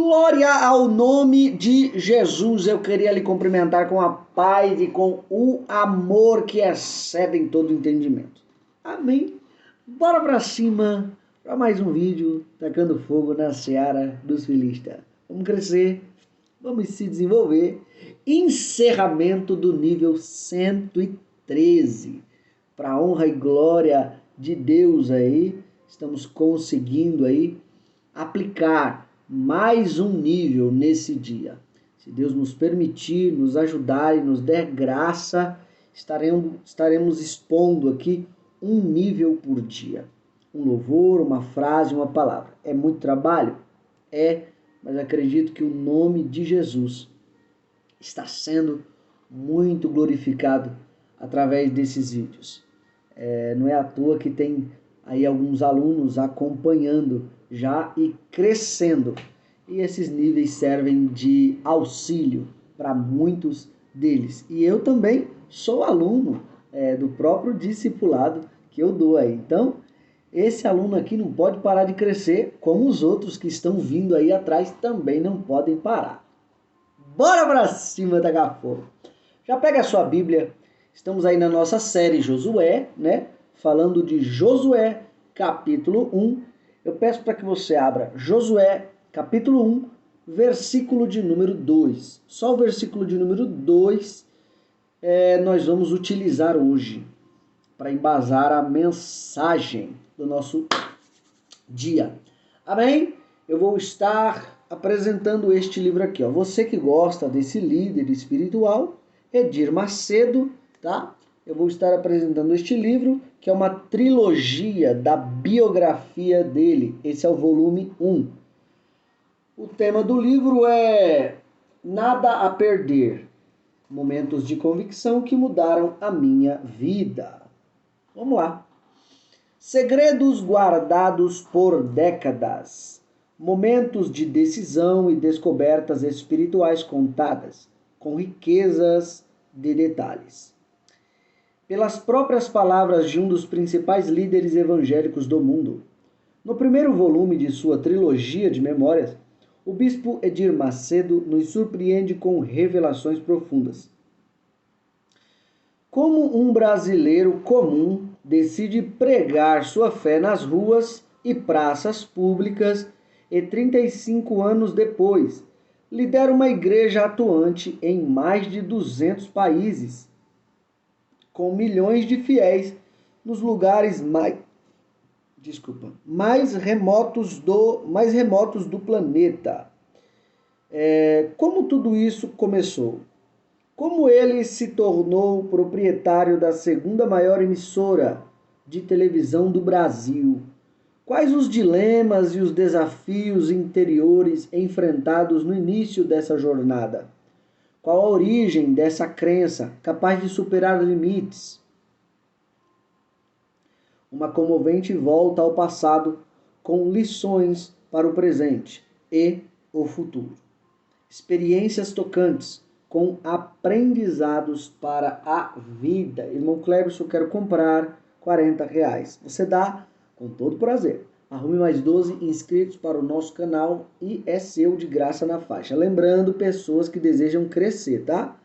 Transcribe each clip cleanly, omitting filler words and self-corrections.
Glória ao nome de Jesus. Eu queria lhe cumprimentar com a paz e com o amor que excede todo entendimento. Amém? Bora pra cima para mais um vídeo tacando fogo na seara dos filistas. Vamos crescer, vamos se desenvolver. Encerramento do nível 113. Para honra e glória de Deus aí, estamos conseguindo aí aplicar mais um nível nesse dia. Se Deus nos permitir, nos ajudar e nos der graça, estaremos expondo aqui um nível por dia. Um louvor, uma frase, uma palavra. É muito trabalho? É, mas acredito que o nome de Jesus está sendo muito glorificado através desses vídeos. Não é à toa que tem aí alguns alunos acompanhando já e crescendo. E esses níveis servem de auxílio para muitos deles. E eu também sou aluno do próprio discipulado que eu dou aí. Então, esse aluno aqui não pode parar de crescer, como os outros que estão vindo aí atrás também não podem parar. Bora pra cima da fogo! Já pega a sua Bíblia. Estamos aí na nossa série Josué, né? Falando de Josué, capítulo 1. Eu peço para que você abra Josué, capítulo 1, versículo de número 2. Só o versículo de número 2 nós vamos utilizar hoje para embasar a mensagem do nosso dia. Amém? Eu vou estar apresentando este livro aqui, ó. Você que gosta desse líder espiritual, Edir Macedo, tá? Eu vou estar apresentando este livro, que é uma trilogia da biografia dele. Esse é o volume 1. O tema do livro é Nada a Perder. Momentos de convicção que mudaram a minha vida. Vamos lá. Segredos guardados por décadas. Momentos de decisão e descobertas espirituais contadas, com riquezas de detalhes. Pelas próprias palavras de um dos principais líderes evangélicos do mundo. No primeiro volume de sua trilogia de memórias, o bispo Edir Macedo nos surpreende com revelações profundas. Como um brasileiro comum decide pregar sua fé nas ruas e praças públicas e 35 anos depois, lidera uma igreja atuante em mais de 200 países, com milhões de fiéis nos lugares mais remotos do planeta. Como tudo isso começou? Como ele se tornou proprietário da segunda maior emissora de televisão do Brasil? Quais os dilemas e os desafios interiores enfrentados no início dessa jornada? Qual a origem dessa crença capaz de superar limites? Uma comovente volta ao passado com lições para o presente e o futuro. Experiências tocantes com aprendizados para a vida. Irmão Cleberson, eu quero comprar R$40. Você dá com todo prazer. Arrume mais 12 inscritos para o nosso canal e é seu de graça na faixa. Lembrando, pessoas que desejam crescer, tá?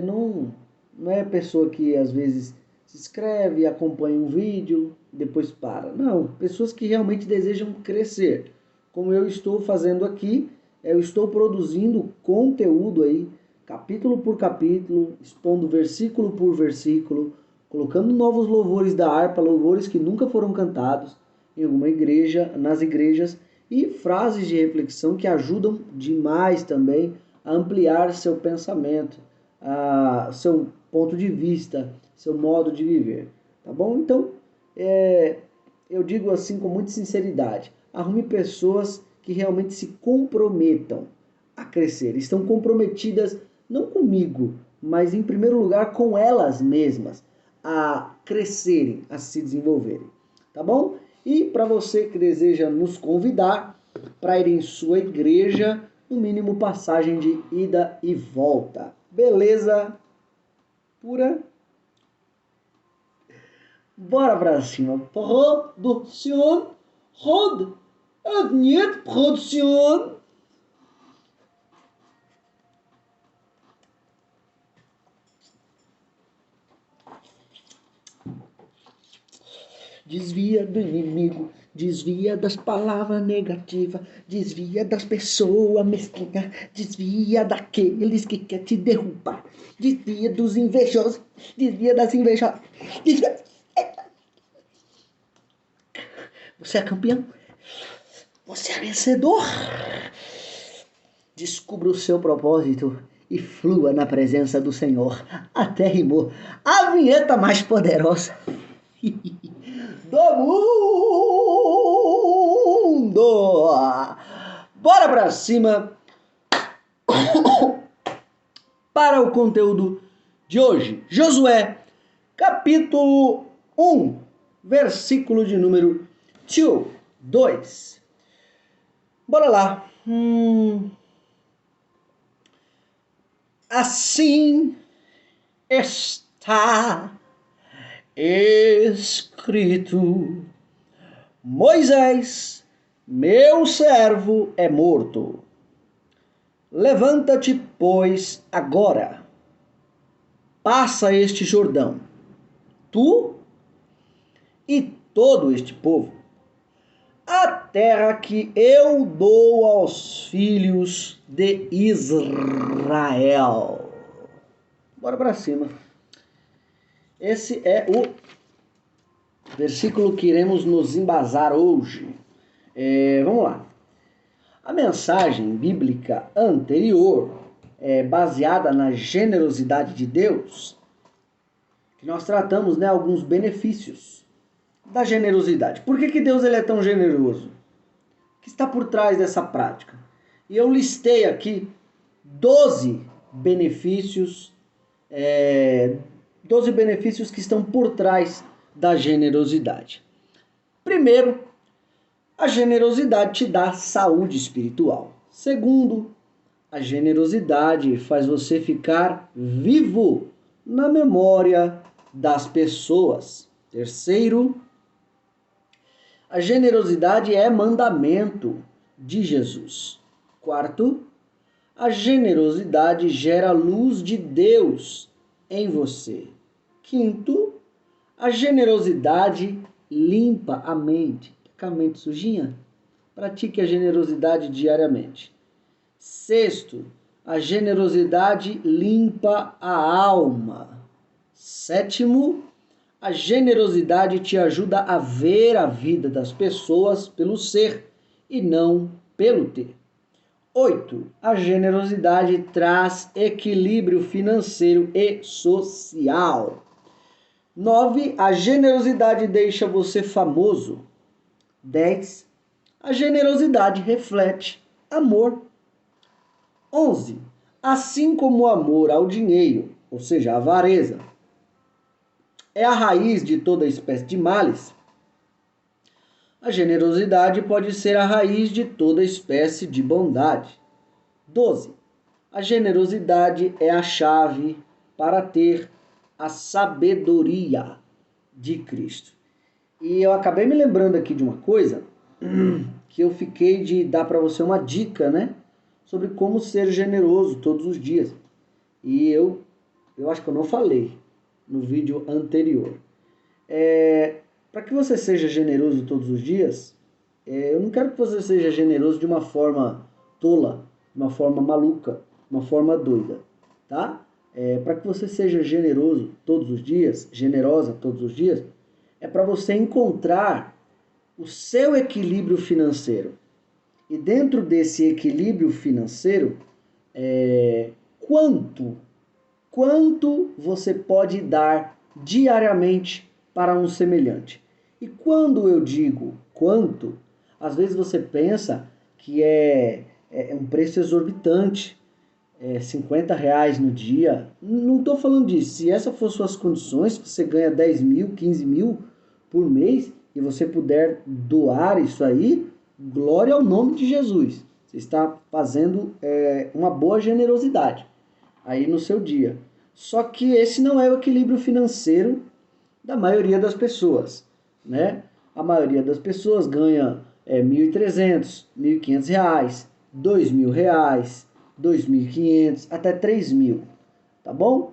Não é pessoa que às vezes se inscreve, acompanha um vídeo, depois para. Não, pessoas que realmente desejam crescer. Como eu estou fazendo aqui, eu estou produzindo conteúdo aí, capítulo por capítulo, expondo versículo por versículo, colocando novos louvores da harpa, louvores que nunca foram cantados em alguma igreja, nas igrejas, e frases de reflexão que ajudam demais também a ampliar seu pensamento, seu ponto de vista, seu modo de viver, tá bom? Então, eu digo assim com muita sinceridade, arrume pessoas que realmente se comprometam a crescer, estão comprometidas não comigo, mas em primeiro lugar com elas mesmas, a crescerem, a se desenvolverem, tá bom? E para você que deseja nos convidar para ir em sua igreja, no mínimo passagem de ida e volta. Beleza? Pura? Bora pra cima. Produção. Rod. Нет, produção. desvia do inimigo, desvia das palavras negativas, desvia das pessoas mesquinhas, desvia daqueles que querem te derrubar, desvia dos invejosos, desvia das invejosas. Desvia. Você é campeão, você é vencedor. Descubra o seu propósito e flua na presença do Senhor. Até rimou. A vinheta mais poderosa do mundo. Bora pra cima para o conteúdo de hoje. Josué, capítulo 1, versículo de número 2. Bora lá. Assim está escrito: Moisés, meu servo, é morto. Levanta-te, pois, agora, passa este Jordão, tu e todo este povo, a terra que eu dou aos filhos de Israel. Bora para cima. Esse é o versículo que iremos nos embasar hoje. Vamos lá. A mensagem bíblica anterior é baseada na generosidade de Deus, que nós tratamos, alguns benefícios da generosidade. Por que Deus é tão generoso? O que está por trás dessa prática? E eu listei aqui 12 benefícios, 12 benefícios que estão por trás da generosidade. Primeiro, a generosidade te dá saúde espiritual. Segundo, a generosidade faz você ficar vivo na memória das pessoas. Terceiro, a generosidade é mandamento de Jesus. Quarto, a generosidade gera luz de Deus em você. Quinto, a generosidade limpa a mente. Tá com a mente sujinha? Pratique a generosidade diariamente. Sexto, a generosidade limpa a alma. Sétimo, a generosidade te ajuda a ver a vida das pessoas pelo ser e não pelo ter. 8. A generosidade traz equilíbrio financeiro e social. 9. A generosidade deixa você famoso. 10. A generosidade reflete amor. 11. Assim como o amor ao dinheiro, ou seja, a avareza, é a raiz de toda espécie de males, a generosidade pode ser a raiz de toda espécie de bondade. 12. A generosidade é a chave para ter a sabedoria de Cristo. E eu acabei me lembrando aqui de uma coisa que eu fiquei de dar para você uma dica, sobre como ser generoso todos os dias. E eu acho que eu não falei no vídeo anterior. Para que você seja generoso todos os dias, eu não quero que você seja generoso de uma forma tola, de uma forma maluca, de uma forma doida, tá? Para que você seja generoso todos os dias, generosa todos os dias, é para você encontrar o seu equilíbrio financeiro. E dentro desse equilíbrio financeiro, quanto você pode dar diariamente para um semelhante. E quando eu digo quanto, às vezes você pensa que é um preço exorbitante, R$50 no dia. Não estou falando disso. Se essas fossem suas condições, você ganha 10 mil, 15 mil por mês e você puder doar isso aí, glória ao nome de Jesus. Você está fazendo uma boa generosidade aí no seu dia. Só que esse não é o equilíbrio financeiro da maioria das pessoas, A maioria das pessoas ganha R$1.300, R$1.500, R$2.000, R$2.500, até R$3.000, tá bom?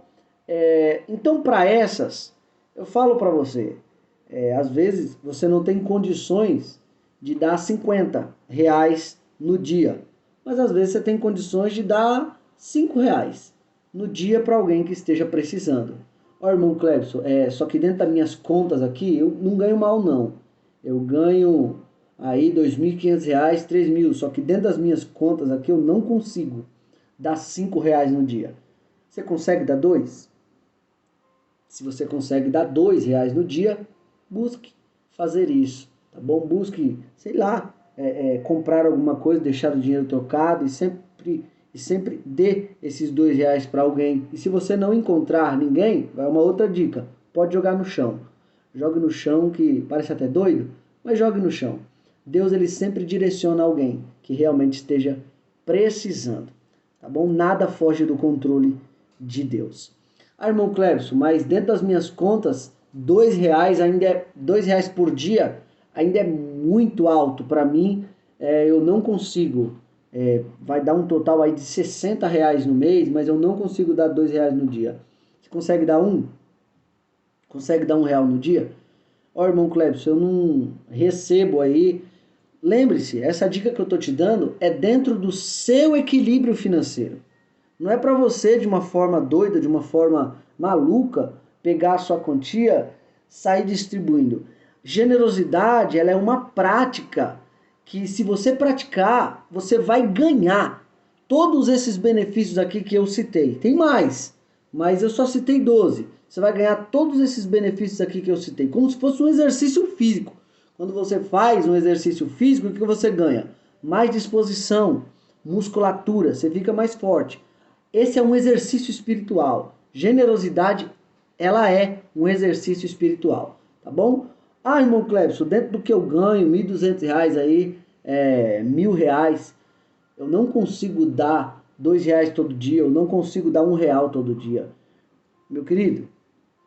Então, para essas, eu falo para você, Às vezes você não tem condições de dar R$ 50 no dia, mas às vezes você tem condições de dar R$ 5 no dia para alguém que esteja precisando. Ó, irmão Clebson, só que dentro das minhas contas aqui, eu não ganho mal não. Eu ganho aí R$ 2.500, 3.000, só que dentro das minhas contas aqui eu não consigo dar R$ 5 no dia. Você consegue dar 2? Se você consegue dar R$ 2 no dia, busque fazer isso, tá bom? Busque, sei lá, comprar alguma coisa, deixar o dinheiro trocado e sempre dê esses R$ 2 para alguém. E se você não encontrar ninguém, vai uma outra dica, pode jogar no chão. Jogue no chão, que parece até doido, mas jogue no chão. Deus, ele sempre direciona alguém que realmente esteja precisando, tá bom? Nada foge do controle de Deus. Ah, irmão Clebson, mas dentro das minhas contas, R$ 2 ainda R$ 2 por dia ainda é muito alto para mim. Eu não consigo. Vai dar um total aí de R$ 60 no mês, mas eu não consigo dar R$ 2 no dia. Você consegue dar um? Consegue dar R$ 1 no dia? Ó, irmão Clebson, eu não recebo aí. Lembre-se, essa dica que eu estou te dando é dentro do seu equilíbrio financeiro. Não é para você, de uma forma doida, de uma forma maluca, pegar a sua quantia, sair distribuindo. Generosidade, ela é uma prática que, se você praticar, você vai ganhar todos esses benefícios aqui que eu citei. Tem mais, mas eu só citei 12. Você vai ganhar todos esses benefícios aqui que eu citei, como se fosse um exercício físico. Quando você faz um exercício físico, o que você ganha? Mais disposição, musculatura, você fica mais forte. Esse é um exercício espiritual. Generosidade, ela é um exercício espiritual, tá bom? Ah, irmão Clebson, dentro do que eu ganho, R$ 1.200 aí, R$ 1.000, eu não consigo dar R$ 2 todo dia, eu não consigo dar R$ 1 todo dia. Meu querido,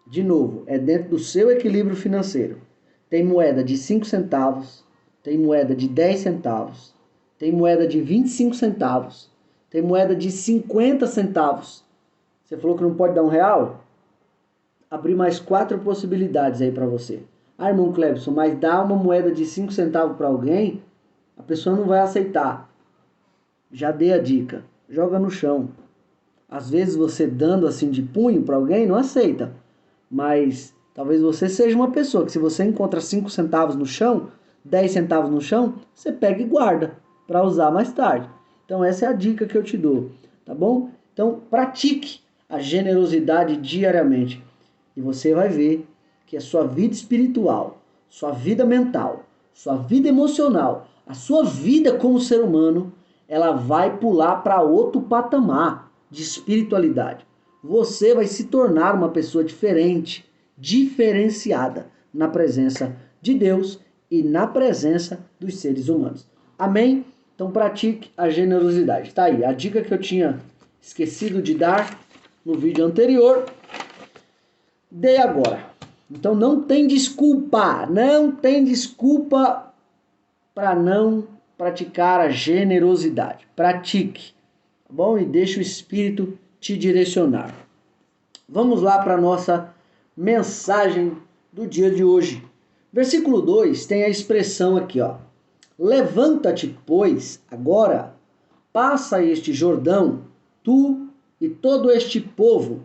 de novo, é dentro do seu equilíbrio financeiro. Tem moeda de 5 centavos, tem moeda de 10 centavos, tem moeda de 25 centavos, tem moeda de 50 centavos. Você falou que não pode dar R$ 1? Abri mais 4 possibilidades aí para você. Ah, irmão Clebson, mas dá uma moeda de 5 centavos para alguém, a pessoa não vai aceitar. Já dei a dica. Joga no chão. Às vezes você dando assim de punho para alguém, não aceita. Mas talvez você seja uma pessoa que, se você encontra 5 centavos no chão, 10 centavos no chão, você pega e guarda para usar mais tarde. Então essa é a dica que eu te dou, tá bom? Então pratique a generosidade diariamente e você vai ver que a sua vida espiritual, sua vida mental, sua vida emocional, a sua vida como ser humano, ela vai pular para outro patamar de espiritualidade. Você vai se tornar uma pessoa diferente, diferenciada na presença de Deus e na presença dos seres humanos. Amém? Então pratique a generosidade. Tá aí, a dica que eu tinha esquecido de dar no vídeo anterior, dei agora. Então não tem desculpa para não praticar a generosidade. Pratique, tá bom? E deixe o Espírito te direcionar. Vamos lá para a nossa mensagem do dia de hoje. Versículo 2 tem a expressão aqui, ó. Levanta-te, pois, agora, passa este Jordão, tu e todo este povo,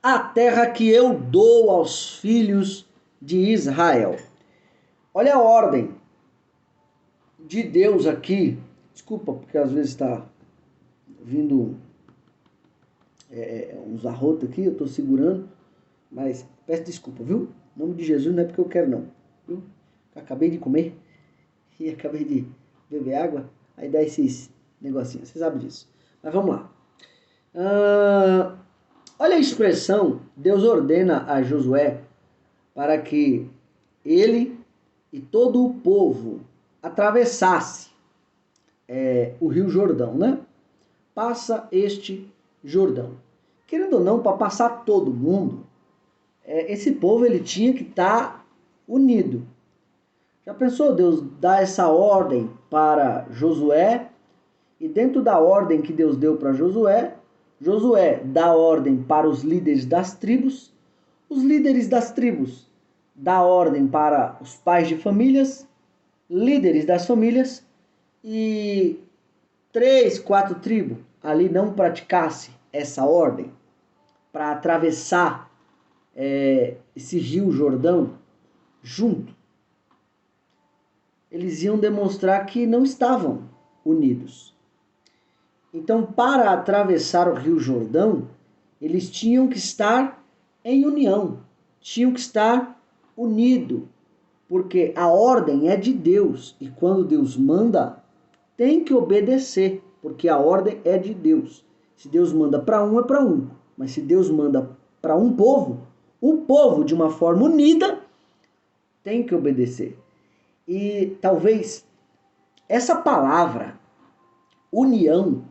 a terra que eu dou aos filhos de Israel. Olha a ordem de Deus aqui. Desculpa, porque às vezes está vindo uns arrotos aqui, eu estou segurando, mas peço desculpa, viu? Em nome de Jesus, não é porque eu quero não, viu? Acabei de comer e acabei de beber água, aí dá esses negocinhos, você sabe disso. Mas vamos lá. Olha a expressão, Deus ordena a Josué para que ele e todo o povo atravessasse o Rio Jordão, né? Passa este Jordão. Querendo ou não, para passar todo mundo, esse povo ele tinha que estar unido. Já pensou Deus dar essa ordem para Josué? E dentro da ordem que Deus deu para Josué, Josué dá ordem para os líderes das tribos, Os líderes das tribos dá ordem para os pais de famílias, líderes das famílias, e 3, 4 tribos ali não praticasse essa ordem para atravessar esse rio Jordão junto, eles iam demonstrar que não estavam unidos. Então, para atravessar o rio Jordão, eles tinham que estar em união, tinham que estar unidos, porque a ordem é de Deus, e quando Deus manda, tem que obedecer, porque a ordem é de Deus. Se Deus manda para um, é para um, mas se Deus manda para um povo, o povo, de uma forma unida, tem que obedecer. E talvez essa palavra, união,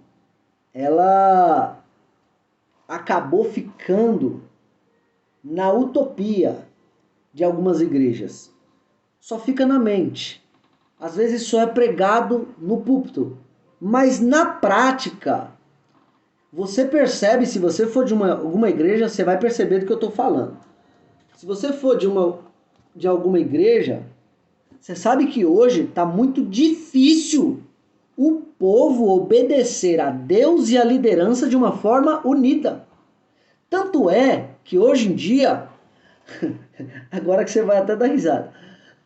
ela acabou ficando na utopia de algumas igrejas. Só fica na mente. Às vezes só é pregado no púlpito. Mas na prática, você percebe, se você for de alguma igreja, você vai perceber do que eu estou falando. Se você for de alguma igreja, você sabe que hoje está muito difícil o povo obedecer a Deus e a liderança de uma forma unida. Tanto é que hoje em dia, agora que você vai até dar risada,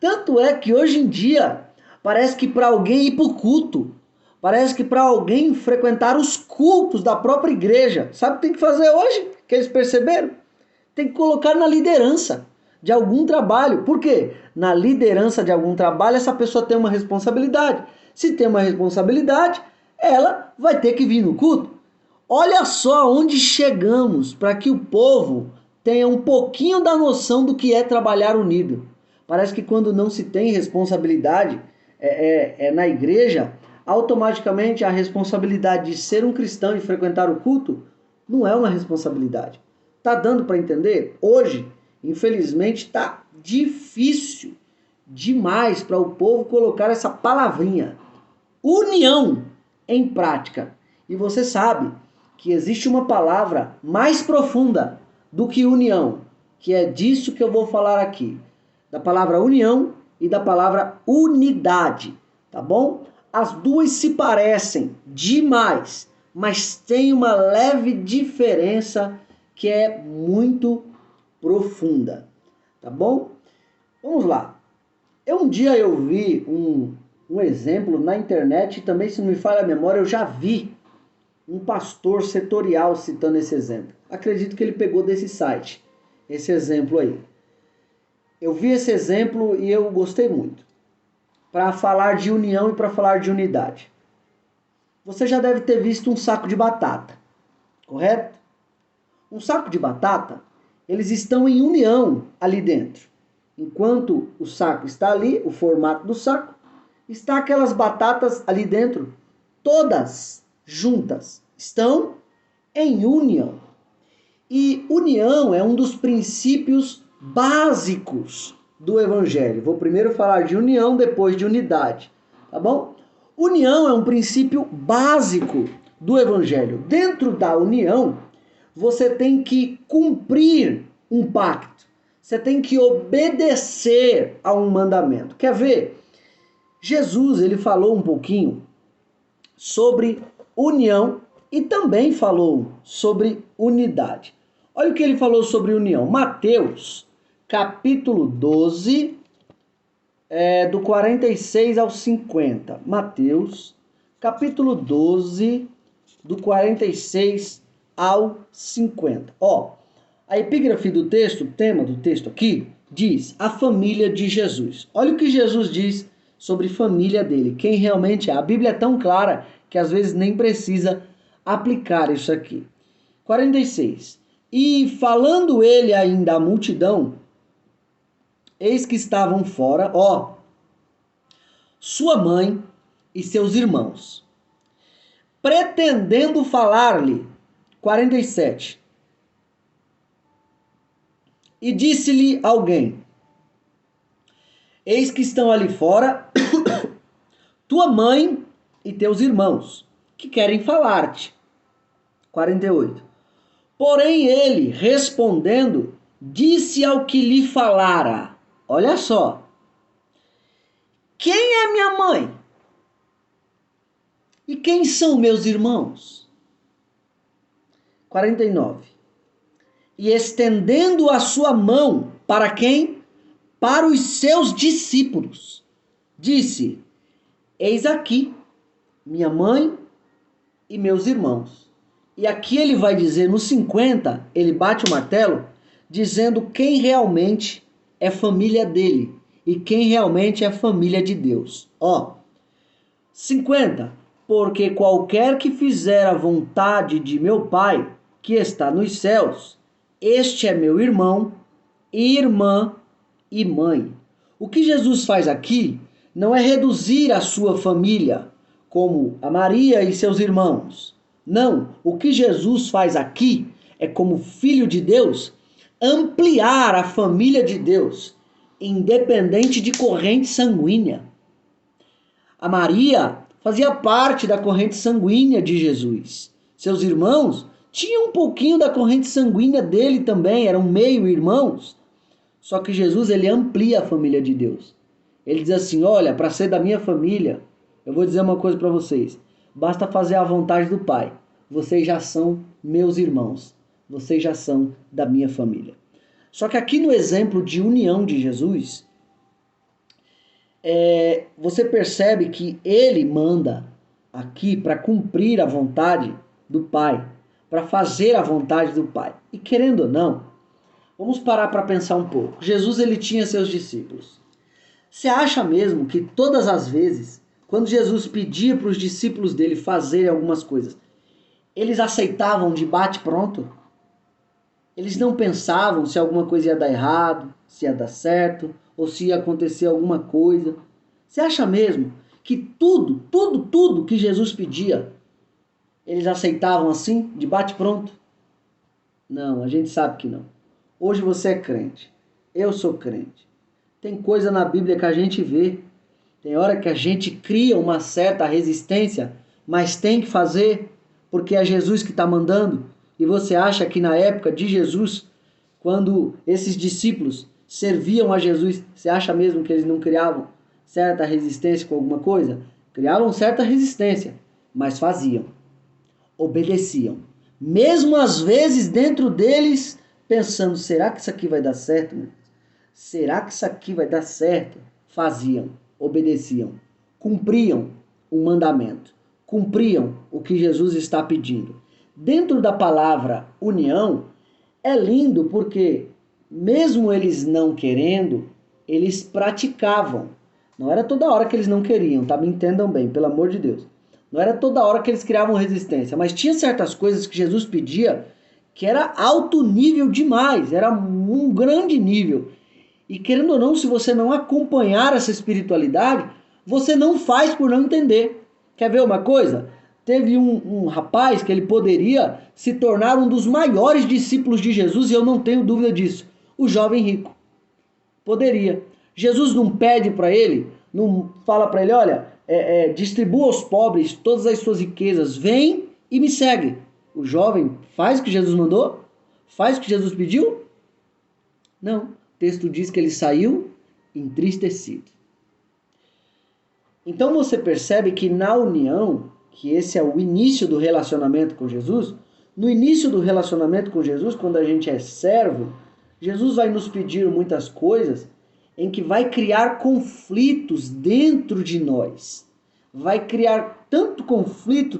tanto é que hoje em dia parece que para alguém ir para o culto, parece que para alguém frequentar os cultos da própria igreja, sabe o que tem que fazer hoje? Que eles perceberam? Tem que colocar na liderança de algum trabalho. Por quê? Na liderança de algum trabalho, essa pessoa tem uma responsabilidade. Se tem uma responsabilidade, ela vai ter que vir no culto. Olha só onde chegamos para que o povo tenha um pouquinho da noção do que é trabalhar unido. Parece que quando não se tem responsabilidade na igreja, automaticamente a responsabilidade de ser um cristão e frequentar o culto não é uma responsabilidade. Tá dando para entender? Hoje, infelizmente, está difícil demais para o povo colocar essa palavrinha, união, em prática. E você sabe que existe uma palavra mais profunda do que união, que é disso que eu vou falar aqui, da palavra união e da palavra unidade, tá bom? As duas se parecem demais, mas tem uma leve diferença que é muito profunda, tá bom? Vamos lá. Um dia eu vi um exemplo na internet, e também, se não me falha a memória, eu já vi um pastor setorial citando esse exemplo. Acredito que ele pegou desse site, esse exemplo aí. Eu vi esse exemplo e eu gostei muito. Para falar de união e para falar de unidade. Você já deve ter visto um saco de batata, correto? Um saco de batata, eles estão em união ali dentro. Enquanto o saco está ali, o formato do saco, está aquelas batatas ali dentro, todas juntas, estão em união. E união é um dos princípios básicos do Evangelho. Vou primeiro falar de união, depois de unidade, tá bom? União é um princípio básico do Evangelho. Dentro da união, você tem que cumprir um pacto. Você tem que obedecer a um mandamento. Quer ver? Jesus, ele falou um pouquinho sobre união e também falou sobre unidade. Olha o que ele falou sobre união. Mateus, capítulo 12, do 46 ao 50. Mateus, capítulo 12, do 46 ao 50. A epígrafe do texto, o tema do texto aqui, diz a família de Jesus. Olha o que Jesus diz sobre família dele, quem realmente é. A Bíblia é tão clara que às vezes nem precisa aplicar isso aqui. 46. E falando ele ainda à multidão, eis que estavam fora, sua mãe e seus irmãos, pretendendo falar-lhe. 47. E disse-lhe alguém: eis que estão ali fora tua mãe e teus irmãos, que querem falar-te. 48. Porém ele, respondendo, disse ao que lhe falara, olha só, quem é minha mãe? E quem são meus irmãos? 49. E estendendo a sua mão para quem? Para os seus discípulos, disse, eis aqui minha mãe e meus irmãos. E aqui ele vai dizer, no 50, ele bate o martelo, dizendo quem realmente é família dele e quem realmente é família de Deus. 50. Porque qualquer que fizer a vontade de meu Pai, que está nos céus, este é meu irmão, irmã e mãe. O que Jesus faz aqui não é reduzir a sua família, como a Maria e seus irmãos. Não, o que Jesus faz aqui é, como filho de Deus, ampliar a família de Deus, independente de corrente sanguínea. A Maria fazia parte da corrente sanguínea de Jesus. Seus irmãos tinham um pouquinho da corrente sanguínea dele também, eram meio-irmãos. Só que Jesus, ele amplia a família de Deus. Ele diz assim, olha, para ser da minha família, eu vou dizer uma coisa para vocês. Basta fazer a vontade do Pai. Vocês já são meus irmãos. Vocês já são da minha família. Só que aqui no exemplo de união de Jesus, você percebe que ele manda aqui para cumprir a vontade do Pai, para fazer a vontade do Pai. E querendo ou não, vamos parar para pensar um pouco. Jesus, ele tinha seus discípulos. Você acha mesmo que todas as vezes, quando Jesus pedia para os discípulos dele fazerem algumas coisas, eles aceitavam de bate-pronto? Eles não pensavam se alguma coisa ia dar errado, se ia dar certo, ou se ia acontecer alguma coisa. Você acha mesmo que tudo que Jesus pedia, eles aceitavam assim, de bate-pronto? Não, a gente sabe que não. Hoje você é crente, eu sou crente. Tem coisa na Bíblia que a gente vê, tem hora que a gente cria uma certa resistência, mas tem que fazer, porque é Jesus que está mandando. E você acha que na época de Jesus, quando esses discípulos serviam a Jesus, você acha mesmo que eles não criavam certa resistência com alguma coisa? Criavam certa resistência, mas faziam, obedeciam. Mesmo às vezes dentro deles, pensando, será que isso aqui vai dar certo? Será que isso aqui vai dar certo? Faziam, obedeciam, cumpriam o mandamento, cumpriam o que Jesus está pedindo. Dentro da palavra união, é lindo porque, mesmo eles não querendo, eles praticavam. Não era toda hora que eles não queriam, tá? Me entendam bem, pelo amor de Deus. Não era toda hora que eles criavam resistência, mas tinha certas coisas que Jesus pedia que era alto nível demais, era um grande nível. E querendo ou não, se você não acompanhar essa espiritualidade, você não faz por não entender. Quer ver uma coisa? Teve um rapaz que ele poderia se tornar um dos maiores discípulos de Jesus, e eu não tenho dúvida disso. O jovem rico. Poderia. Jesus não pede para ele, não fala para ele, olha, distribua aos pobres todas as suas riquezas, vem e me segue. O jovem faz o que Jesus mandou? Faz o que Jesus pediu? Não. O texto diz que ele saiu entristecido. Então você percebe que na união, que esse é o início do relacionamento com Jesus, no início do relacionamento com Jesus, quando a gente é servo, Jesus vai nos pedir muitas coisas em que vai criar conflitos dentro de nós. Vai criar tanto conflito,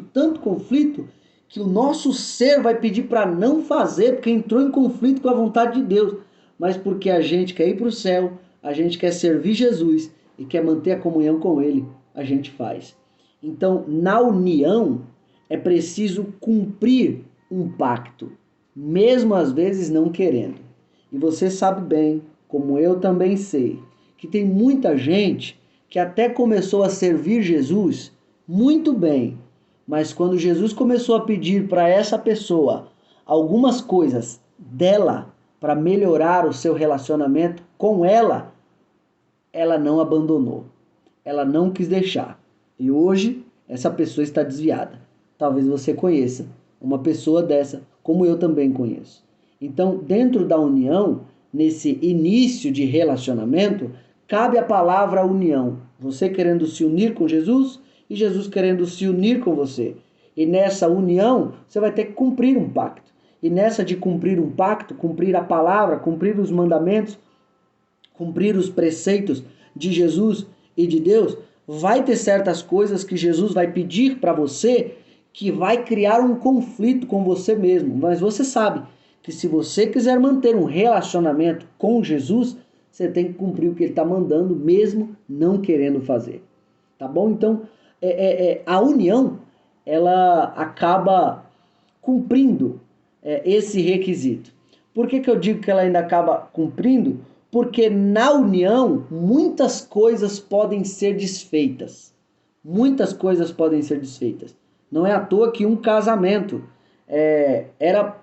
que o nosso ser vai pedir para não fazer, porque entrou em conflito com a vontade de Deus. Mas porque a gente quer ir para o céu, a gente quer servir Jesus e quer manter a comunhão com Ele, a gente faz. Então, na união, é preciso cumprir um pacto, mesmo às vezes não querendo. E você sabe bem, como eu também sei, que tem muita gente que até começou a servir Jesus muito bem, mas quando Jesus começou a pedir para essa pessoa algumas coisas dela para melhorar o seu relacionamento com ela, ela não abandonou, ela não quis deixar. E hoje essa pessoa está desviada. Talvez você conheça uma pessoa dessa, como eu também conheço. Então, dentro da união, nesse início de relacionamento, cabe a palavra união. Você querendo se unir com Jesus e Jesus querendo se unir com você. E nessa união, você vai ter que cumprir um pacto. E nessa de cumprir um pacto, cumprir a palavra, cumprir os mandamentos, cumprir os preceitos de Jesus e de Deus, vai ter certas coisas que Jesus vai pedir para você que vai criar um conflito com você mesmo. Mas você sabe que se você quiser manter um relacionamento com Jesus, você tem que cumprir o que ele está mandando, mesmo não querendo fazer. Tá bom? Então, a união, ela acaba cumprindo esse requisito. Por que eu digo que ela ainda acaba cumprindo? Porque na união, muitas coisas podem ser desfeitas. Muitas coisas podem ser desfeitas. Não é à toa que um casamento era...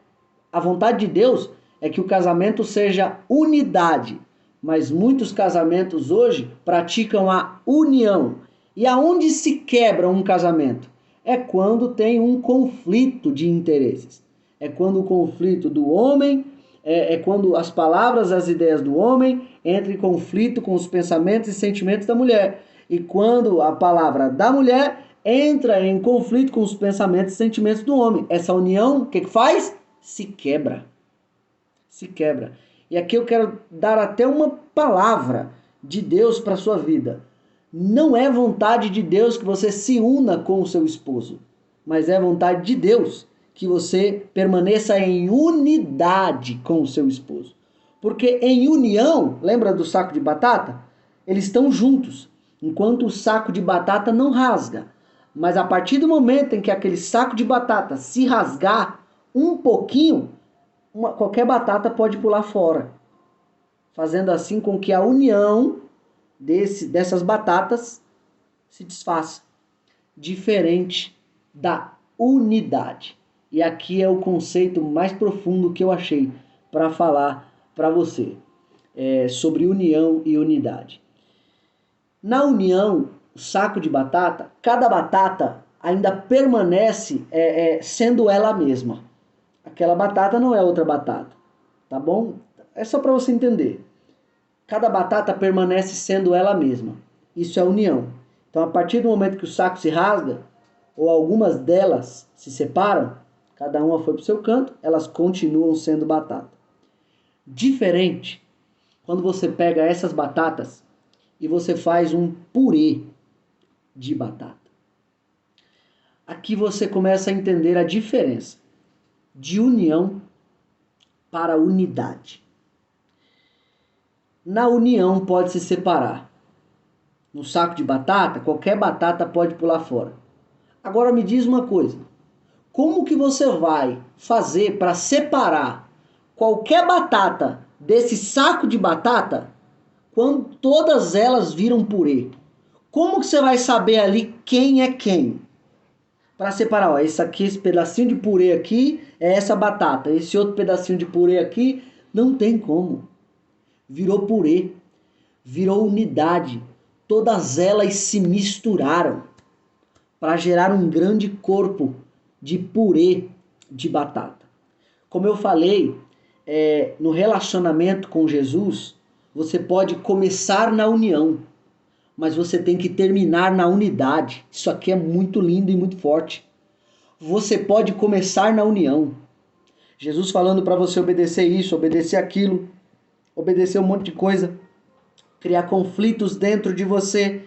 A vontade de Deus é que o casamento seja unidade. Mas muitos casamentos hoje praticam a união. E aonde se quebra um casamento? É quando tem um conflito de interesses. É quando o conflito do homem, quando as palavras, as ideias do homem entram em conflito com os pensamentos e sentimentos da mulher. E quando a palavra da mulher entra em conflito com os pensamentos e sentimentos do homem. Essa união, o que faz? Se quebra. Se quebra. E aqui eu quero dar até uma palavra de Deus para a sua vida. Não é vontade de Deus que você se una com o seu esposo, mas é vontade de Deus que você permaneça em unidade com o seu esposo. Porque em união, lembra do saco de batata? Eles estão juntos, enquanto o saco de batata não rasga. Mas a partir do momento em que aquele saco de batata se rasgar um pouquinho, qualquer batata pode pular fora. Fazendo assim com que a união dessas batatas se desfaça. Diferente da unidade. E aqui é o conceito mais profundo que eu achei para falar para você sobre união e unidade. Na união, o saco de batata, cada batata ainda permanece sendo ela mesma. Aquela batata não é outra batata, tá bom? É só para você entender. Cada batata permanece sendo ela mesma. Isso é união. Então, a partir do momento que o saco se rasga, ou algumas delas se separam, cada uma foi para o seu canto, elas continuam sendo batata. Diferente, quando você pega essas batatas e você faz um purê de batata. Aqui você começa a entender a diferença de união para unidade. Na união pode se separar. No saco de batata, qualquer batata pode pular fora. Agora me diz uma coisa. Como que você vai fazer para separar qualquer batata desse saco de batata quando todas elas viram purê? Como que você vai saber ali quem é quem? Para separar, ó, esse pedacinho de purê aqui é essa batata. Esse outro pedacinho de purê aqui, não tem como. Virou purê, virou unidade. Todas elas se misturaram para gerar um grande corpo de purê de batata. Como eu falei, no relacionamento com Jesus, você pode começar na união, mas você tem que terminar na unidade. Isso aqui é muito lindo e muito forte. Você pode começar na união. Jesus falando para você obedecer isso, obedecer aquilo, obedecer um monte de coisa, criar conflitos dentro de você,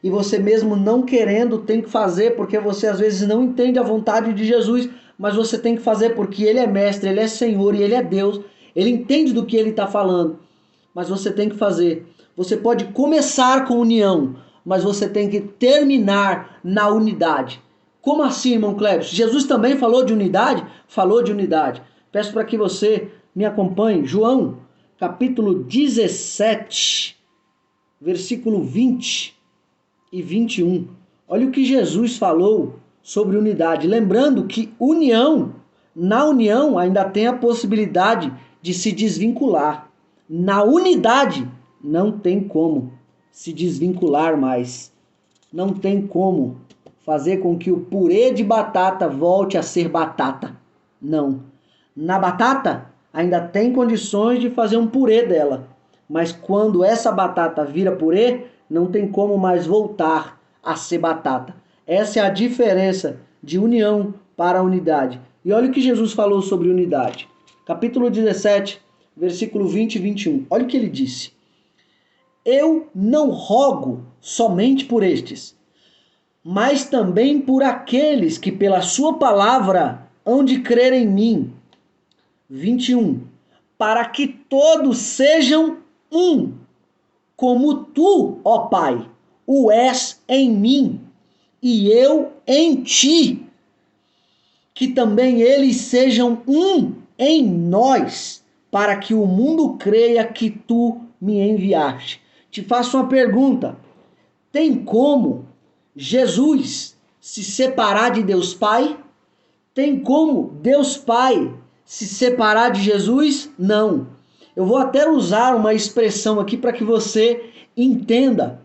e você mesmo não querendo tem que fazer, porque você às vezes não entende a vontade de Jesus, mas você tem que fazer porque Ele é mestre, Ele é Senhor e Ele é Deus, Ele entende do que Ele está falando, mas você tem que fazer. Você pode começar com união, mas você tem que terminar na unidade. Como assim, irmão Cleves? Jesus também falou de unidade? Falou de unidade. Peço para que você me acompanhe. João, capítulo 17, versículo 20 e 21. Olha o que Jesus falou sobre unidade. Lembrando que na união ainda tem a possibilidade de se desvincular. Na unidade não tem como se desvincular mais. Não tem como fazer com que o purê de batata volte a ser batata. Não. Na batata ainda tem condições de fazer um purê dela. Mas quando essa batata vira purê, não tem como mais voltar a ser batata. Essa é a diferença de união para a unidade. E olha o que Jesus falou sobre unidade. Capítulo 17, versículo 20 e 21. Olha o que ele disse. Eu não rogo somente por estes, mas também por aqueles que pela sua palavra hão de crer em mim. 21. Para que todos sejam um, como tu, ó Pai, o és em mim e eu em ti, que também eles sejam um em nós, para que o mundo creia que tu me enviaste. Te faço uma pergunta: tem como Jesus se separar de Deus Pai? Tem como Deus Pai se separar de Jesus? Não. Eu vou até usar uma expressão aqui para que você entenda.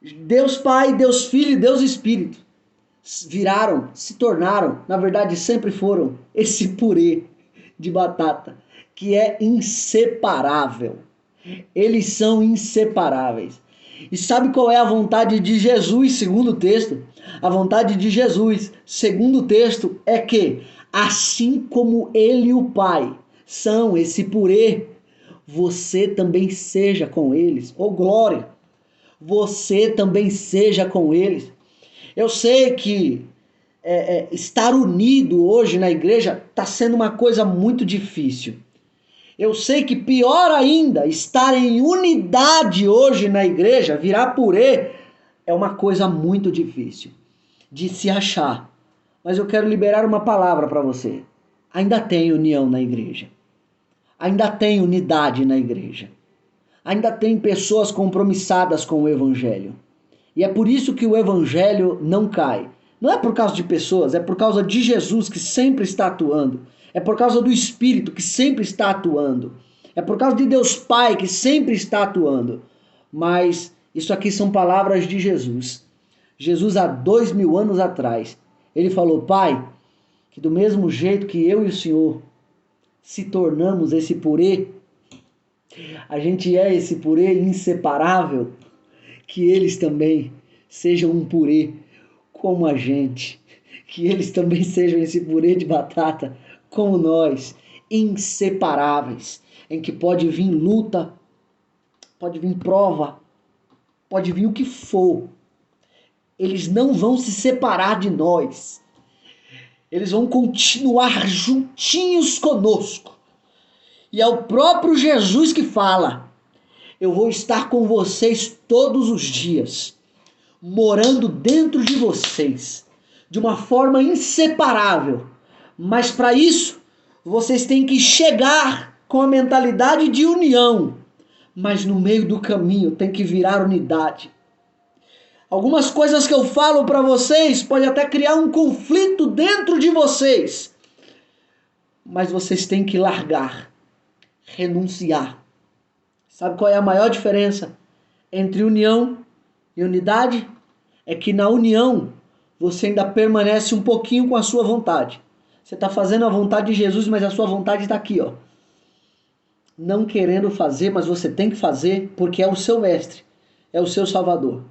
Deus Pai, Deus Filho e Deus Espírito viraram, se tornaram, na verdade sempre foram, esse purê de batata que é inseparável. Eles são inseparáveis. E sabe qual é a vontade de Jesus, segundo o texto? A vontade de Jesus, segundo o texto, é que, assim como ele e o Pai são esse purê, você também seja com eles. Oh glória! Você também seja com eles. Eu sei que estar unido hoje na igreja está sendo uma coisa muito difícil. Eu sei que pior ainda, estar em unidade hoje na igreja, virar purê, é uma coisa muito difícil de se achar. Mas eu quero liberar uma palavra para você. Ainda tem união na igreja. Ainda tem unidade na igreja. Ainda tem pessoas compromissadas com o evangelho. E é por isso que o evangelho não cai. Não é por causa de pessoas, é por causa de Jesus que sempre está atuando. É por causa do Espírito que sempre está atuando. É por causa de Deus Pai que sempre está atuando. Mas isso aqui são palavras de Jesus. Jesus, há 2000 anos atrás, ele falou: Pai, que do mesmo jeito que eu e o Senhor se tornamos esse purê, a gente é esse purê inseparável, que eles também sejam um purê como a gente, que eles também sejam esse purê de batata como nós, inseparáveis, em que pode vir luta, pode vir prova, pode vir o que for, eles não vão se separar de nós, eles vão continuar juntinhos conosco. E é o próprio Jesus que fala: eu vou estar com vocês todos os dias, morando dentro de vocês, de uma forma inseparável. Mas para isso, vocês têm que chegar com a mentalidade de união. Mas no meio do caminho tem que virar unidade. Algumas coisas que eu falo para vocês pode até criar um conflito dentro de vocês. Mas vocês têm que largar, renunciar. Sabe qual é a maior diferença entre união e unidade? É que na união você ainda permanece um pouquinho com a sua vontade. Você está fazendo a vontade de Jesus, mas a sua vontade está aqui, ó. Não querendo fazer, mas você tem que fazer porque é o seu mestre, é o seu salvador.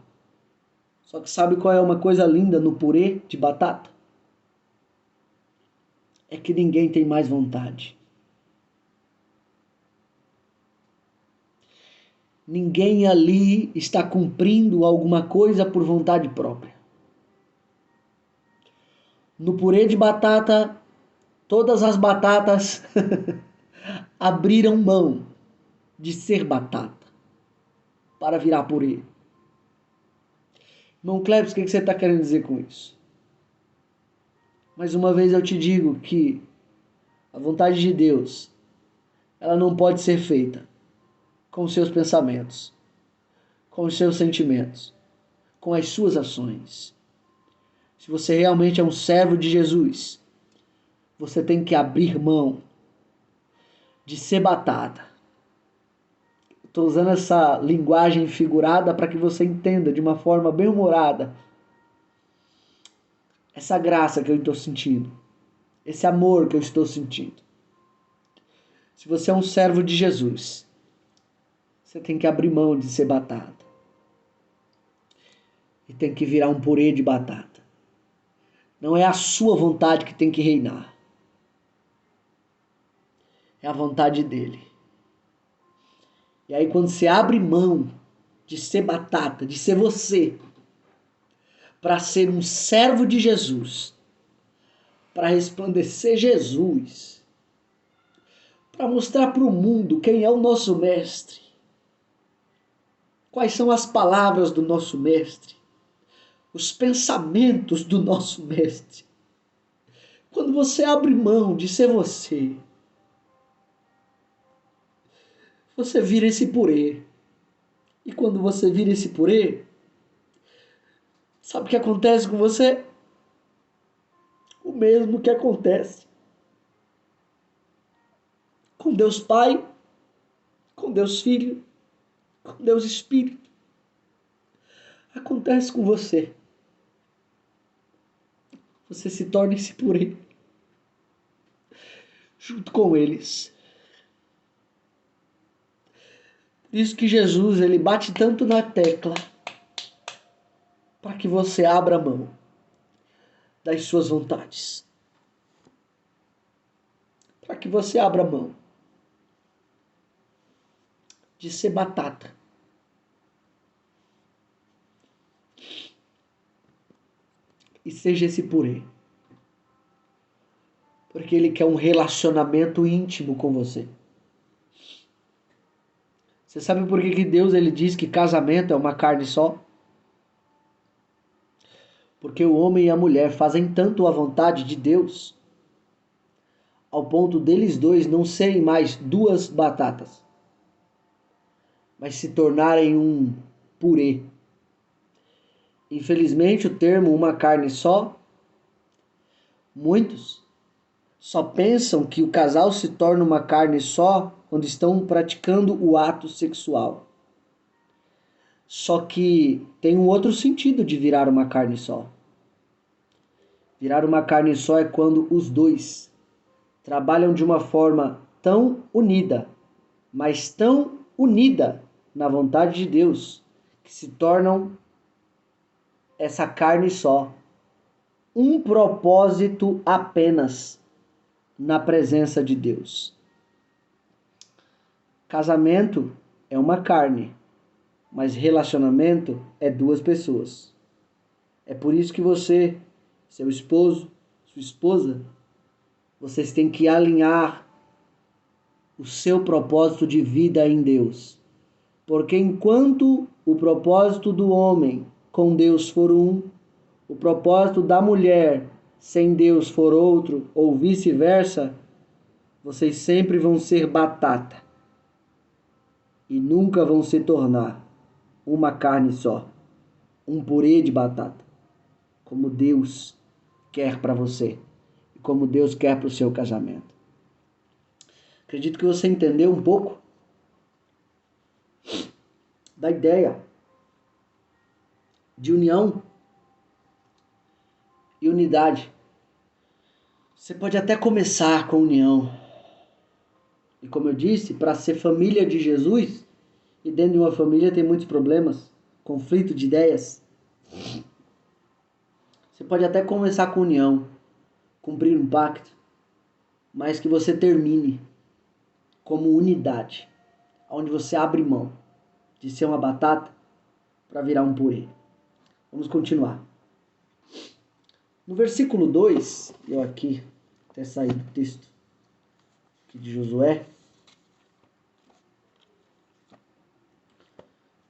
Só que sabe qual é uma coisa linda no purê de batata? É que ninguém tem mais vontade. Ninguém ali está cumprindo alguma coisa por vontade própria. No purê de batata, todas as batatas abriram mão de ser batata para virar purê. Irmão Cleves, o que você está querendo dizer com isso? Mais uma vez eu te digo que a vontade de Deus, ela não pode ser feita com os seus pensamentos, com os seus sentimentos, com as suas ações. Se você realmente é um servo de Jesus, você tem que abrir mão de ser batata. Estou usando essa linguagem figurada para que você entenda de uma forma bem humorada essa graça que eu estou sentindo, esse amor que eu estou sentindo. Se você é um servo de Jesus, você tem que abrir mão de ser batata. E tem que virar um purê de batata. Não é a sua vontade que tem que reinar. É a vontade dele. E aí quando você abre mão de ser batata, de ser você, para ser um servo de Jesus, para resplandecer Jesus, para mostrar para o mundo quem é o nosso mestre, quais são as palavras do nosso mestre, os pensamentos do nosso mestre. Quando você abre mão de ser você, você vira esse purê. E quando você vira esse purê, sabe o que acontece com você? O mesmo que acontece com Deus Pai, com Deus Filho, com Deus Espírito. Acontece com você. Você se torna esse purê junto com eles. Por isso que Jesus, ele bate tanto na tecla para que você abra mão das suas vontades. Para que você abra mão de ser batata. E seja esse purê. Porque ele quer um relacionamento íntimo com você. Você sabe por que Deus ele diz que casamento é uma carne só? Porque o homem e a mulher fazem tanto a vontade de Deus, ao ponto deles dois não serem mais duas batatas, mas se tornarem um purê. Infelizmente, o termo uma carne só, muitos só pensam que o casal se torna uma carne só quando estão praticando o ato sexual. Só que tem um outro sentido de virar uma carne só. Virar uma carne só é quando os dois trabalham de uma forma tão unida, mas tão unida na vontade de Deus, que se tornam essa carne só. Um propósito apenas na presença de Deus. Casamento é uma carne, mas relacionamento é duas pessoas. É por isso que você, seu esposo, sua esposa, vocês têm que alinhar o seu propósito de vida em Deus. Porque enquanto o propósito do homem com Deus for um, o propósito da mulher sem Deus for outro, ou vice-versa, vocês sempre vão ser batata e nunca vão se tornar uma carne só, um purê de batata, como Deus quer para você e como Deus quer para o seu casamento. Acredito que você entendeu um pouco da ideia de união e unidade. Você pode até começar com união. E como eu disse, para ser família de Jesus, e dentro de uma família tem muitos problemas, conflito de ideias. Você pode até começar com união, cumprir um pacto, mas que você termine como unidade, onde você abre mão de ser uma batata para virar um purê. Vamos continuar. No versículo 2, eu aqui até saí do texto aqui de Josué.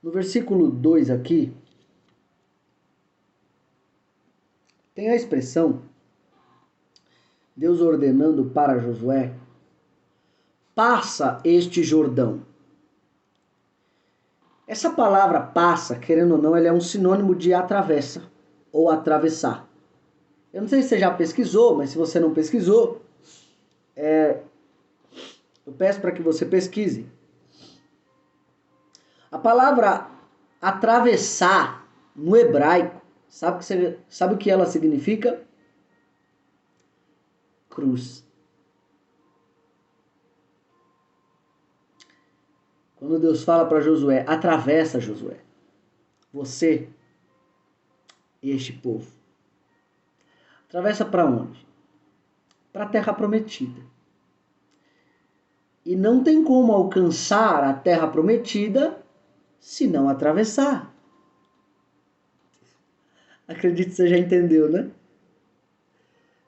No versículo 2 aqui, tem a expressão Deus ordenando para Josué: passa este Jordão. Essa palavra passa, querendo ou não, ela é um sinônimo de atravessa ou atravessar. Eu não sei se você já pesquisou, mas se você não pesquisou, eu peço para que você pesquise. A palavra atravessar no hebraico, sabe o que ela significa? Cruz. Quando Deus fala para Josué, atravessa Josué, você e este povo. Atravessa para onde? Para a terra prometida. E não tem como alcançar a terra prometida se não atravessar. Acredito que você já entendeu, né?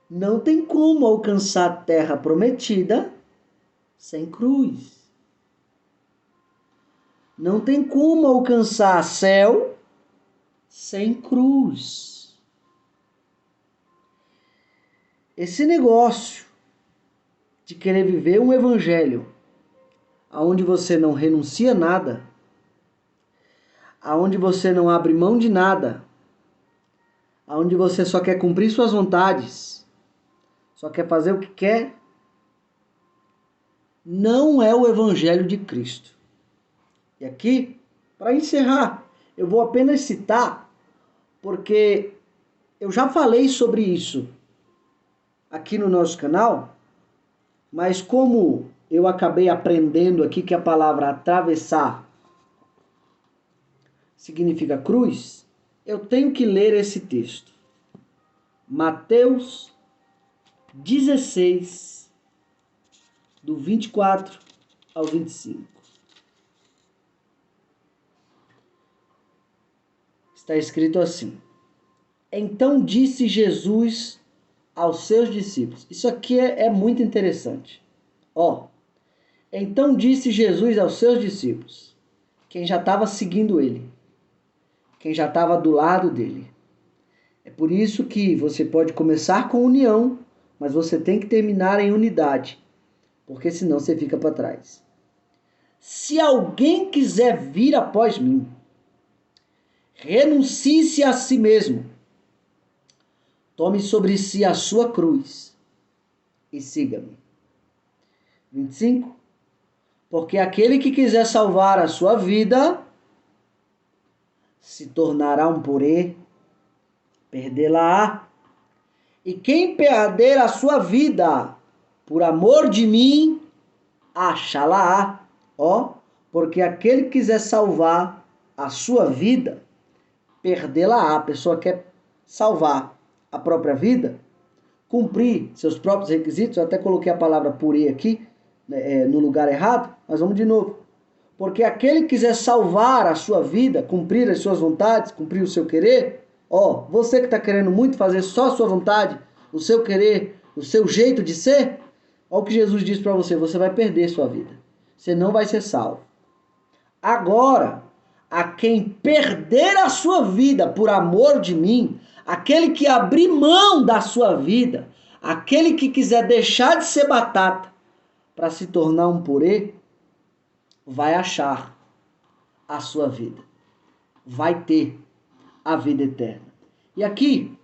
Não tem como alcançar a terra prometida sem cruz. Não tem como alcançar céu sem cruz. Esse negócio de querer viver um evangelho onde você não renuncia a nada, onde você não abre mão de nada, onde você só quer cumprir suas vontades, só quer fazer o que quer, não é o evangelho de Cristo. E aqui, para encerrar, eu vou apenas citar, porque eu já falei sobre isso aqui no nosso canal, mas como eu acabei aprendendo aqui que a palavra atravessar significa cruz, eu tenho que ler esse texto. Mateus 16, do 24 ao 25. Está escrito assim: Então disse Jesus aos seus discípulos. Isso aqui é muito interessante. Então disse Jesus aos seus discípulos, quem já estava seguindo ele, quem já estava do lado dele. É por isso que você pode começar com união, mas você tem que terminar em unidade, porque senão você fica para trás. Se alguém quiser vir após mim, renuncie-se a si mesmo, tome sobre si a sua cruz e siga-me. 25. Porque aquele que quiser salvar a sua vida, se tornará um purê, perdê-la-á. E quem perder a sua vida, por amor de mim, achá-la-á. Porque aquele que quiser salvar a sua vida, perdê-la-á. A pessoa quer salvar a própria vida, cumprir seus próprios requisitos. Eu até coloquei a palavra purê aqui, no lugar errado, mas vamos de novo. Porque aquele que quiser salvar a sua vida, cumprir as suas vontades, cumprir o seu querer, você que está querendo muito fazer só a sua vontade, o seu querer, o seu jeito de ser, olha o que Jesus diz para você, você vai perder sua vida. Você não vai ser salvo. Agora, a quem perder a sua vida por amor de mim, aquele que abrir mão da sua vida, aquele que quiser deixar de ser batata para se tornar um purê, vai achar a sua vida. Vai ter a vida eterna. E aqui,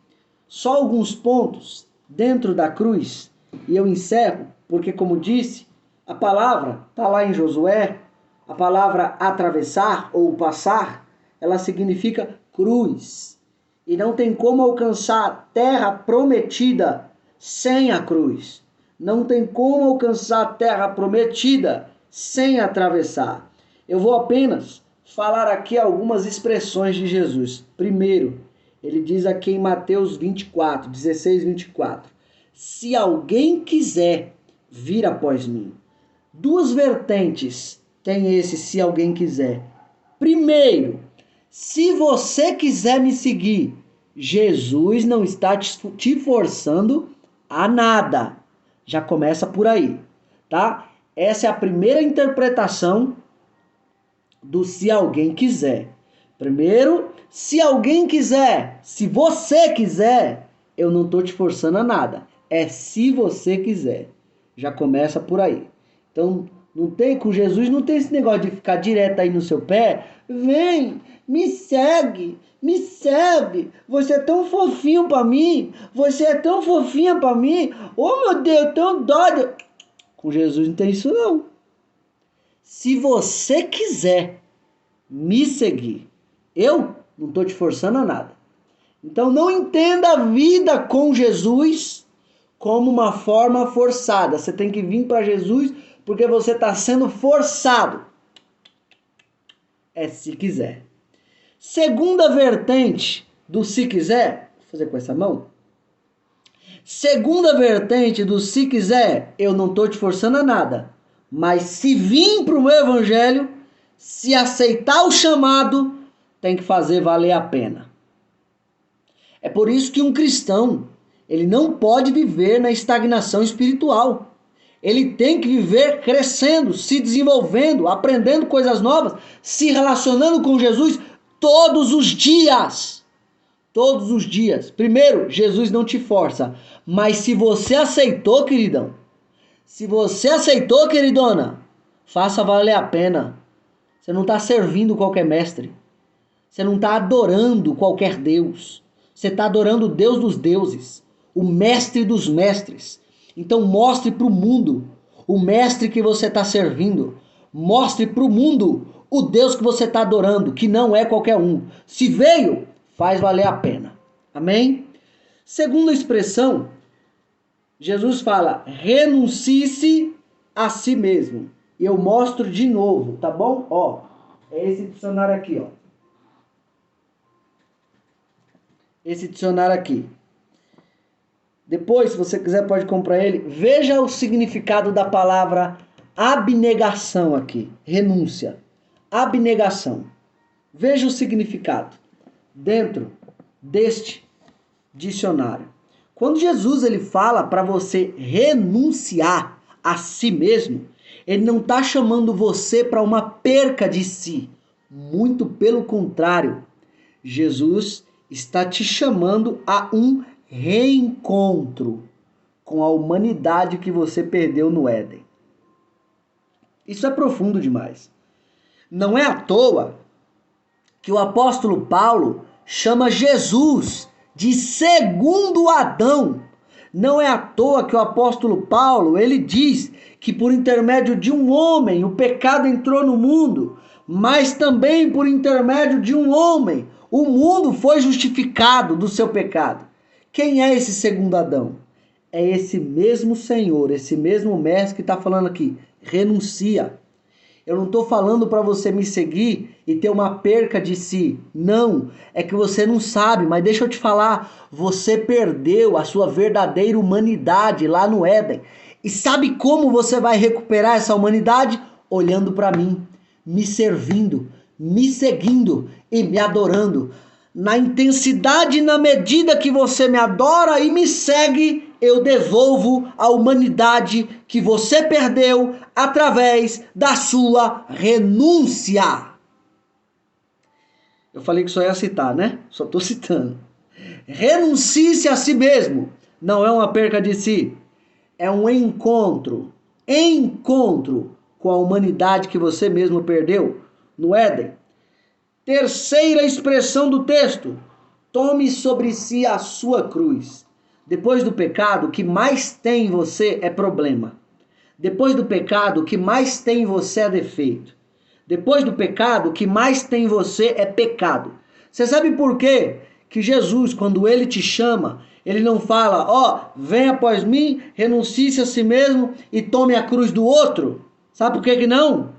só alguns pontos dentro da cruz, e eu encerro, porque como disse, a palavra está lá em Josué, a palavra atravessar ou passar, ela significa cruz. E não tem como alcançar a terra prometida sem a cruz. Não tem como alcançar a terra prometida sem atravessar. Eu vou apenas falar aqui algumas expressões de Jesus. Primeiro, ele diz aqui em Mateus 24, 16, 24. Se alguém quiser vir após mim. Duas vertentes tem esse se alguém quiser. Primeiro, se você quiser me seguir, Jesus não está te forçando a nada. Já começa por aí, tá? Essa é a primeira interpretação do se alguém quiser. Primeiro, se alguém quiser, se você quiser, eu não estou te forçando a nada. É se você quiser. Já começa por aí. Então, com Jesus não tem esse negócio de ficar direto aí no seu pé. Vem, me segue, me serve. Você é tão fofinho pra mim. Você é tão fofinha pra mim. Oh, meu Deus, tão doido. Com Jesus não tem isso não. Se você quiser me seguir, eu não estou te forçando a nada. Então não entenda a vida com Jesus como uma forma forçada. Você tem que vir para Jesus porque você está sendo forçado. é se quiser. Segunda vertente do se quiser, vou fazer com essa mão. Segunda vertente do se quiser, eu não estou te forçando a nada. Mas se vir para o meu evangelho, se aceitar o chamado, tem que fazer valer a pena. É por isso que um cristão, ele não pode viver na estagnação espiritual. Ele tem que viver crescendo, se desenvolvendo, aprendendo coisas novas, se relacionando com Jesus todos os dias. Todos os dias. Primeiro, Jesus não te força. Mas se você aceitou, queridão, se você aceitou, queridona, faça valer a pena. Você não está servindo qualquer mestre. Você não está adorando qualquer Deus. Você está adorando o Deus dos deuses, o mestre dos mestres. Então mostre para o mundo o mestre que você está servindo. Mostre para o mundo o Deus que você está adorando, que não é qualquer um. Se veio, faz valer a pena. Amém? Segunda expressão, Jesus fala, renuncie-se a si mesmo. E eu mostro de novo, tá bom? Ó, é esse dicionário aqui, ó. Esse dicionário aqui. Depois, se você quiser, pode comprar ele. Veja o significado da palavra abnegação aqui. Renúncia. Abnegação. Veja o significado dentro deste dicionário. Quando Jesus ele fala para você renunciar a si mesmo, ele não está chamando você para uma perca de si. Muito pelo contrário. Jesus está te chamando a um reencontro com a humanidade que você perdeu no Éden. Isso é profundo demais. Não é à toa que o apóstolo Paulo chama Jesus de segundo Adão. Não é à toa que o apóstolo Paulo, ele diz que por intermédio de um homem o pecado entrou no mundo, mas também por intermédio de um homem o mundo foi justificado do seu pecado. Quem é esse segundo Adão? É esse mesmo Senhor, esse mesmo mestre que está falando aqui. Renuncia. Eu não estou falando para você me seguir e ter uma perca de si. Não, é que você não sabe, mas deixa eu te falar. Você perdeu a sua verdadeira humanidade lá no Éden. E sabe como você vai recuperar essa humanidade? Olhando para mim, me servindo, me seguindo e me adorando. Na intensidade e na medida que você me adora e me segue, eu devolvo a humanidade que você perdeu através da sua renúncia. Eu falei que só ia citar, né? Só estou citando. Renuncie-se a si mesmo. Não é uma perca de si. É um encontro. Encontro com a humanidade que você mesmo perdeu no Éden. Terceira expressão do texto. Tome sobre si a sua cruz. Depois do pecado, o que mais tem em você é problema. Depois do pecado, o que mais tem em você é defeito. Depois do pecado, o que mais tem em você é pecado. Você sabe por quê? Que Jesus, quando ele te chama, ele não fala, ó, venha após mim, renuncie-se a si mesmo e tome a cruz do outro. Sabe por que não?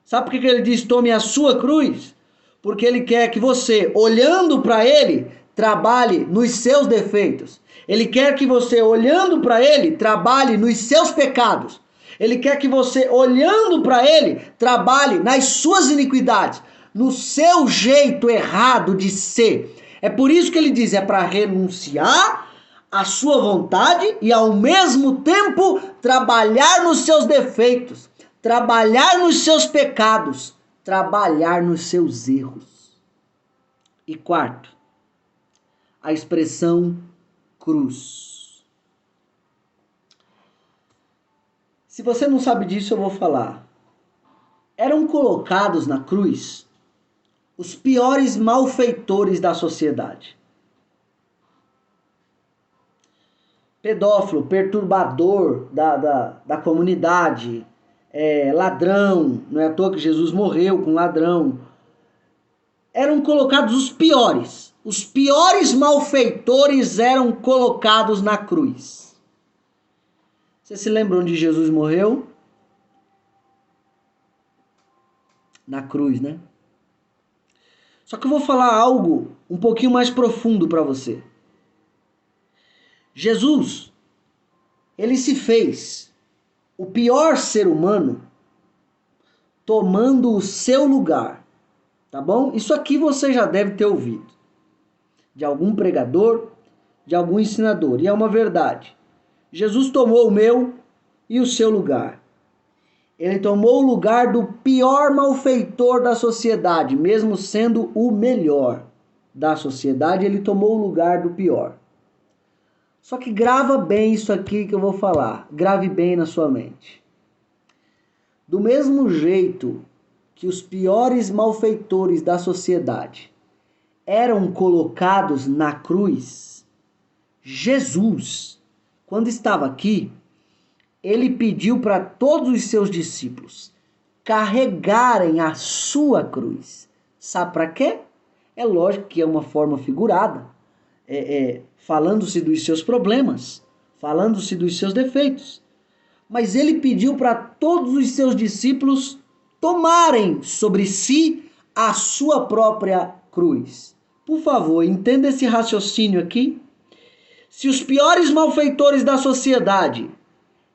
Sabe por que ele diz tome a sua cruz? Porque ele quer que você, olhando para ele, trabalhe nos seus defeitos. Ele quer que você, olhando para ele, trabalhe nos seus pecados. Ele quer que você, olhando para ele, trabalhe nas suas iniquidades, no seu jeito errado de ser. É por isso que ele diz, é para renunciar à sua vontade e ao mesmo tempo trabalhar nos seus defeitos, trabalhar nos seus pecados, trabalhar nos seus erros. E quarto, a expressão cruz. Se você não sabe disso, eu vou falar. Eram colocados na cruz os piores malfeitores da sociedade. Pedófilo, perturbador da comunidade, ladrão, não é à toa que Jesus morreu com ladrão. Eram colocados os piores malfeitores eram colocados na cruz. Você se lembra onde Jesus morreu? Na cruz, né? Só que eu vou falar algo um pouquinho mais profundo para você. Jesus, ele se fez o pior ser humano tomando o seu lugar, tá bom? Isso aqui você já deve ter ouvido de algum pregador, de algum ensinador, e é uma verdade. Jesus tomou o meu e o seu lugar. Ele tomou o lugar do pior malfeitor da sociedade, mesmo sendo o melhor da sociedade, ele tomou o lugar do pior. Só que grava bem isso aqui que eu vou falar, grave bem na sua mente. Do mesmo jeito que os piores malfeitores da sociedade eram colocados na cruz, Jesus, quando estava aqui, ele pediu para todos os seus discípulos carregarem a sua cruz. Sabe para quê? É lógico que é uma forma figurada, falando-se dos seus problemas, falando-se dos seus defeitos. Mas ele pediu para todos os seus discípulos tomarem sobre si a sua própria cruz. Por favor, entenda esse raciocínio aqui. Se os piores malfeitores da sociedade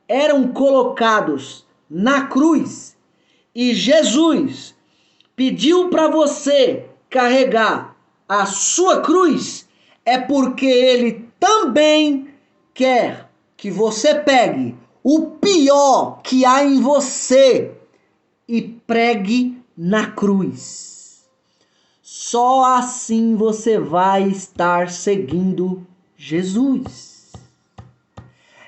eram colocados na cruz e Jesus pediu para você carregar a sua cruz, é porque ele também quer que você pegue o pior que há em você e pregue na cruz. Só assim você vai estar seguindo Jesus.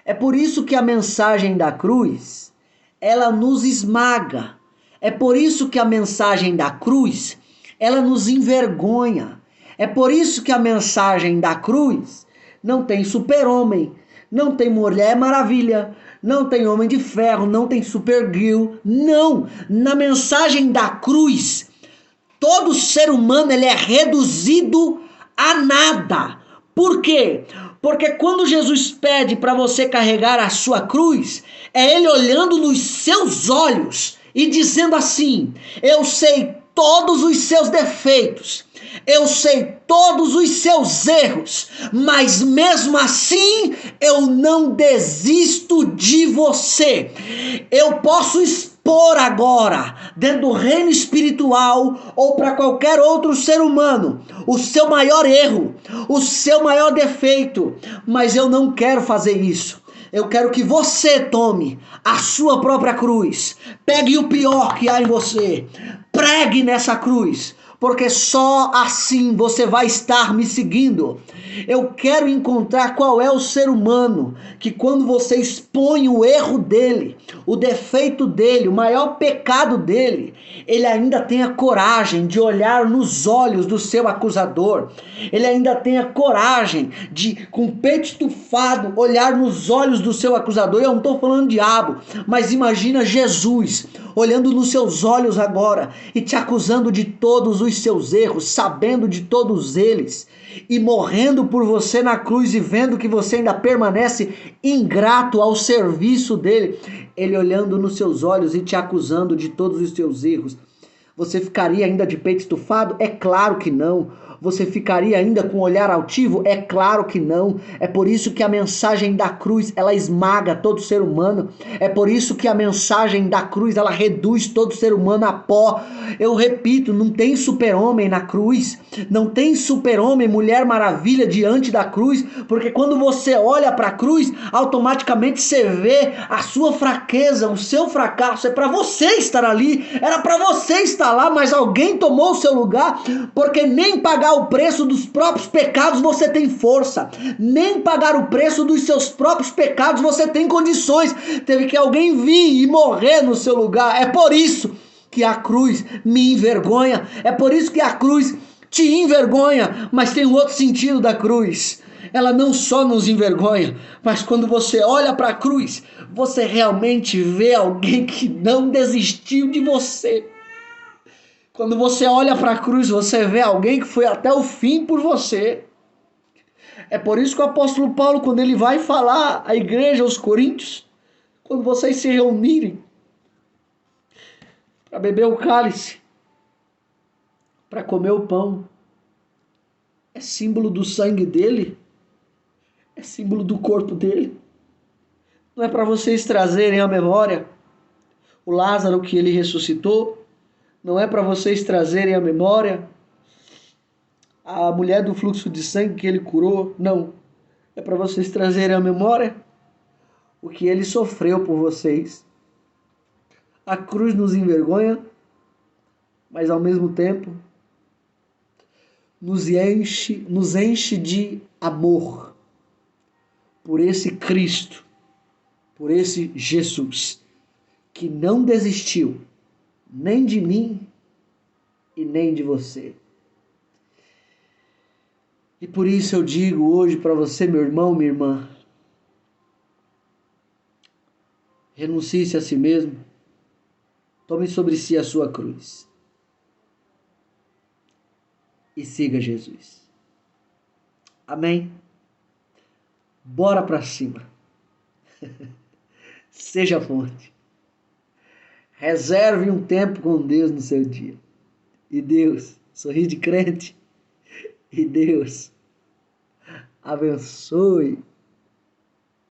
É por isso que a mensagem da cruz, ela nos esmaga. É por isso que a mensagem da cruz, ela nos envergonha. É por isso que a mensagem da cruz não tem super-homem, não tem Mulher Maravilha, não tem Homem de Ferro, não tem Supergirl. Não! Na mensagem da cruz, todo ser humano ele é reduzido a nada. Por quê? Porque quando Jesus pede para você carregar a sua cruz, é ele olhando nos seus olhos e dizendo assim: eu sei todos os seus defeitos, eu sei todos os seus erros, mas mesmo assim eu não desisto de você. Eu posso expor agora, dentro do reino espiritual ou para qualquer outro ser humano, o seu maior erro, o seu maior defeito, mas eu não quero fazer isso. Eu quero que você tome a sua própria cruz, pegue o pior que há em você, pregue nessa cruz, porque só assim você vai estar me seguindo. Eu quero encontrar qual é o ser humano que, quando você expõe o erro dele, o defeito dele, o maior pecado dele, ele ainda tenha coragem de olhar nos olhos do seu acusador. Ele ainda tenha coragem de, com o peito estufado, olhar nos olhos do seu acusador. Eu não estou falando diabo, mas imagina Jesus olhando nos seus olhos agora e te acusando de todos os seus erros, sabendo de todos eles, e morrendo por você na cruz e vendo que você ainda permanece ingrato ao serviço dele, ele olhando nos seus olhos e te acusando de todos os seus erros. Você ficaria ainda de peito estufado? É claro que não. Você ficaria ainda com um olhar altivo? É claro que não. É por isso que a mensagem da cruz, ela esmaga todo ser humano. É por isso que a mensagem da cruz, ela reduz todo ser humano a pó. Eu repito, não tem super-homem na cruz. Não tem super-homem, Mulher Maravilha diante da cruz. Porque quando você olha para a cruz, automaticamente você vê a sua fraqueza, o seu fracasso. É para você estar ali. Era para você estar lá, mas alguém tomou o seu lugar, porque nem pagar o preço dos próprios pecados você tem força, nem pagar o preço dos seus próprios pecados você tem condições. Teve que alguém vir e morrer no seu lugar. É por isso que a cruz me envergonha, é por isso que a cruz te envergonha, mas tem um outro sentido da cruz. Ela não só nos envergonha, mas quando você olha para a cruz, você realmente vê alguém que não desistiu de você. Quando você olha para a cruz, você vê alguém que foi até o fim por você. É por isso que o apóstolo Paulo, quando ele vai falar à igreja, aos coríntios, quando vocês se reunirem para beber o cálice, para comer o pão. É símbolo do sangue dele, é símbolo do corpo dele. Não é para vocês trazerem à memória o Lázaro que ele ressuscitou, não é para vocês trazerem à memória a mulher do fluxo de sangue que ele curou, não. É para vocês trazerem à memória o que ele sofreu por vocês. A cruz nos envergonha, mas ao mesmo tempo nos enche de amor por esse Cristo, por esse Jesus, que não desistiu nem de mim e nem de você. E por isso eu digo hoje para você, meu irmão, minha irmã, renuncie-se a si mesmo, tome sobre si a sua cruz e siga Jesus. Amém? Bora para cima. Seja forte. Reserve um tempo com Deus no seu dia. E Deus, sorriso de crente, e Deus abençoe